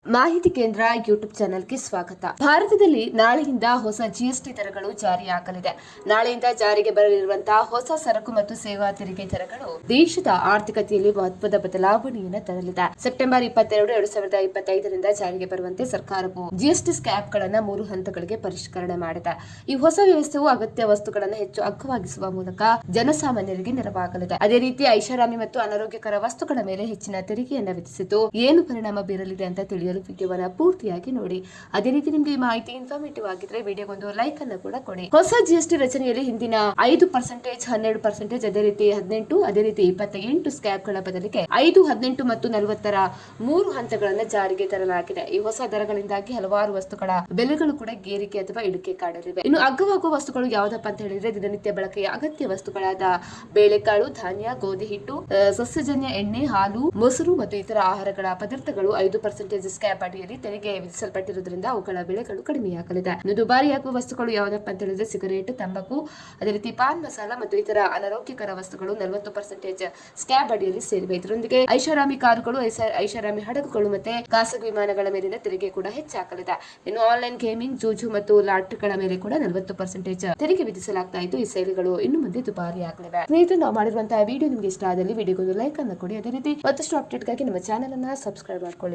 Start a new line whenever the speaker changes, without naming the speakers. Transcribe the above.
ಮಾಹಿತಿ ಕೇಂದ್ರ ಯೂಟ್ಯೂಬ್ ಚಾನೆಲ್ಗೆ ಸ್ವಾಗತ. ಭಾರತದಲ್ಲಿ ನಾಳೆಯಿಂದ ಹೊಸ ಜಿಎಸ್ಟಿ ದರಗಳು ಜಾರಿಯಾಗಲಿದೆ. ನಾಳೆಯಿಂದ ಜಾರಿಗೆ ಬರಲಿರುವಂತಹ ಹೊಸ ಸರಕು ಮತ್ತು ಸೇವಾ ತೆರಿಗೆ ದರಗಳು ದೇಶದ ಆರ್ಥಿಕತೆಯಲ್ಲಿ ಮಹತ್ವದ ಬದಲಾವಣೆಯನ್ನು ತರಲಿದೆ. ಸೆಪ್ಟೆಂಬರ್ 22, 2025ರಿಂದ ಜಾರಿಗೆ ಬರುವಂತೆ ಸರ್ಕಾರವು ಜಿಎಸ್ಟಿ ಸ್ಲ್ಯಾಬ್ಗಳನ್ನು 3 ಹಂತಗಳಿಗೆ ಪರಿಷ್ಕರಣೆ ಮಾಡಿದೆ. ಈ ಹೊಸ ವ್ಯವಸ್ಥೆಯು ಅಗತ್ಯ ವಸ್ತುಗಳನ್ನು ಹೆಚ್ಚು ಅಗ್ಗವಾಗಿಸುವ ಮೂಲಕ ಜನಸಾಮಾನ್ಯರಿಗೆ ನೆರವಾಗಲಿದೆ. ಅದೇ ರೀತಿ ಐಷಾರಾಮಿ ಮತ್ತು ಅನಾರೋಗ್ಯಕರ ವಸ್ತುಗಳ ಮೇಲೆ ಹೆಚ್ಚಿನ ತೆರಿಗೆಯನ್ನು ವಿಧಿಸಿದ್ದು ಏನು ಪರಿಣಾಮ ಬೀರಲಿದೆ ಅಂತ ತಿಳಿಯಲು ವಿಡಿಯೋವನ್ನ ಪೂರ್ತಿಯಾಗಿ ನೋಡಿ. ಅದೇ ರೀತಿ ನಿಮ್ಗೆ ಈ ಮಾಹಿತಿ ಇನ್ಫಾರ್ಮೇಟಿವ್ ಆಗಿದ್ರೆ ವಿಡಿಯೋಗೊಂದು ಲೈಕ್ ಅನ್ನು ಕೂಡ ಕೊಡಿ. ಹೊಸ ಜಿಎಸ್ಟಿ ರಚನೆಯಲ್ಲಿ ಹಿಂದಿನ 5%, 12%, ಅದೇ ರೀತಿ 18, ಅದೇ ರೀತಿ 28 ಸ್ಲ್ಯಾಬ್ಗಳ ಬದಲಿಗೆ 5, 18 ಮತ್ತು 40ರ 3 ಹಂತಗಳನ್ನು ಜಾರಿಗೆ ತರಲಾಗಿದೆ. ಈ ಹೊಸ ದರಗಳಿಂದಾಗಿ ಹಲವಾರು ವಸ್ತುಗಳ ಬೆಲೆಗಳು ಕೂಡ ಏರಿಕೆ ಅಥವಾ ಇಳಿಕೆ ಕಾಣಲಿವೆ. ಇನ್ನು ಅಗ್ಗವಾಗುವ ವಸ್ತುಗಳು ಯಾವುದಪ್ಪ ಅಂತ ಹೇಳಿದ್ರೆ ದಿನನಿತ್ಯ ಬಳಕೆಯ ಅಗತ್ಯ ವಸ್ತುಗಳಾದ ಬೇಳೆಕಾಳು, ಧಾನ್ಯ, ಗೋಧಿ ಹಿಟ್ಟು, ಸಸ್ಯಜನ್ಯ ಎಣ್ಣೆ, ಹಾಲು, ಮೊಸರು ಮತ್ತು ಇತರ ಆಹಾರಗಳ ಪದಾರ್ಥಗಳು 5% ಸ್ಲ್ಯಾಬ್ ಅಡಿಯಲ್ಲಿ ತೆರಿಗೆ ವಿಧಿಸಲ್ಪಟ್ಟಿರುವುದರಿಂದ ಅವುಗಳ ಬೆಲೆಗಳು ಕಡಿಮೆಯಾಗಲಿದೆ. ಇನ್ನು ದುಬಾರಿಯಾಗುವ ವಸ್ತುಗಳು ಯಾವುದಪ್ಪ ಅಂತ ಹೇಳಿದ್ರೆ ಸಿಗರೇಟ್, ತಂಬಾಕು, ಅದೇ ರೀತಿ ಪಾನ್ ಮಸಾಲ ಮತ್ತು ಇತರ ಅನಾರೋಗ್ಯಕರ ವಸ್ತುಗಳು 40% ಸ್ಲ್ಯಾಬ್ ಅಡಿಯಲ್ಲಿ ಸೇರಿವೆ. ಇದರೊಂದಿಗೆ ಐಷಾರಾಮಿ ಕಾರುಗಳು, ಐಷಾರಾಮಿ ಹಡಗುಗಳು ಮತ್ತೆ ಖಾಸಗಿ ವಿಮಾನಗಳ ಮೇಲಿನ ತೆರಿಗೆ ಕೂಡ ಹೆಚ್ಚಾಗಲಿದೆ. ಇನ್ನು ಆನ್ಲೈನ್ ಗೇಮಿಂಗ್, ಜೂಜು ಮತ್ತು ಲಾಟರಿಗಳ ಮೇಲೆ ಕೂಡ 40% ತೆರಿಗೆ ವಿಧಿಸಲಾಗ್ತಾ ಇದ್ದು ಈ ಸೇವೆಗಳು ಇನ್ನು ಮುಂದೆ ದುಬಾರಿ ಆಗಲಿವೆ. ಸ್ನೇಹಿತರೆ, ನಾವು ಮಾಡಿರುವಂತಹ ವಿಡಿಯೋ ನಿಮಗೆ ಇಷ್ಟ ಆದಲ್ಲಿ ವಿಡಿಯೋಗೊಂದು ಲೈಕ್ ಅನ್ನು ಕೊಡಿ. ಅದೇ ರೀತಿ ಮತ್ತಷ್ಟು ಅಪ್ಡೇಟ್ಗಾಗಿ ನಮ್ಮ ಚಾನೆಲ್ ಅನ್ನ ಸಬ್ಸ್ಕ್ರೈಬ್ ಮಾಡ್ಕೊಳ್ಳಿ.